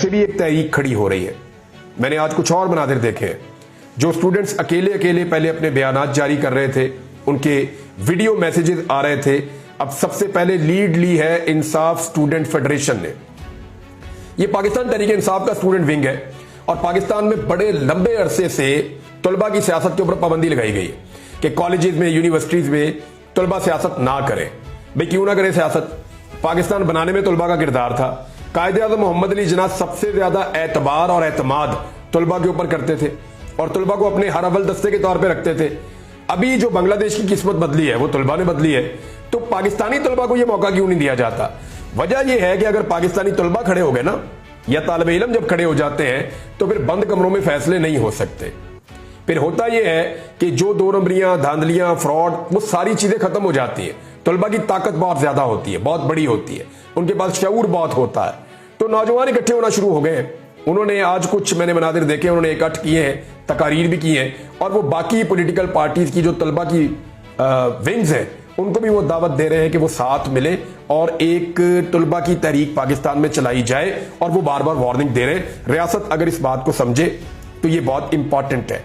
से भी एक तहरीक खड़ी हो रही है। मैंने आज कुछ और मनाजिर देखे हैं। जो स्टूडेंट्स अकेले अकेले पहले अपने बयानात जारी कर रहे थे, उनके वीडियो मैसेजेस आ रहे थे, अब सबसे पहले लीड ली है इंसाफ स्टूडेंट फेडरेशन ने। ये पाकिस्तान तहरीक इंसाफ का स्टूडेंट विंग है और पाकिस्तान में बड़े लंबे अरसे से तलबा की सियासत के ऊपर पाबंदी लगाई गई है कि कॉलेजेस में, यूनिवर्सिटीज में तलबा सियासत ना करें। भाई क्यों ना करें सियासत? पाकिस्तान बनाने में तलबा का किरदार था। कायदे-ए-आज़म मोहम्मद अली जिन्ना सबसे ज्यादा एतबार और एतमाद तलबा के ऊपर करते थे और तलबा को अपने हर अव्वल दस्ते के तौर पर रखते थे। अभी जो बांग्लादेश की किस्मत बदली है वो तलबा ने बदली है, तो पाकिस्तानी तलबा को यह मौका क्यों नहीं दिया जाता? वजह यह है कि अगर पाकिस्तानी तलबा खड़े हो गए ना, या तालिब इल्म जब खड़े हो जाते हैं, तो फिर बंद कमरों में फैसले नहीं हो सकते। फिर होता यह है कि जो दो नंबरियां, धांधलियां, फ्रॉड, वो सारी चीजें खत्म हो जाती है। तलबा की ताकत बहुत ज्यादा होती है, बहुत बड़ी होती है, उनके पास शऊर बहुत होता है। तो नौजवान इकट्ठे होना शुरू हो गए हैं। उन्होंने आज कुछ मैंने मनाजिर देखे, उन्होंने इकट्ठ किए हैं, तकारीर भी की हैं, और वो बाकी पॉलिटिकल पार्टीज की जो तलबा की विंग्स हैं उनको भी वो दावत दे रहे हैं कि वो साथ मिले और एक तलबा की तहरीक पाकिस्तान में चलाई जाए। और वो बार बार वार्निंग दे रहे हैं। रियासत अगर इस बात को समझे तो ये बहुत इंपॉर्टेंट है।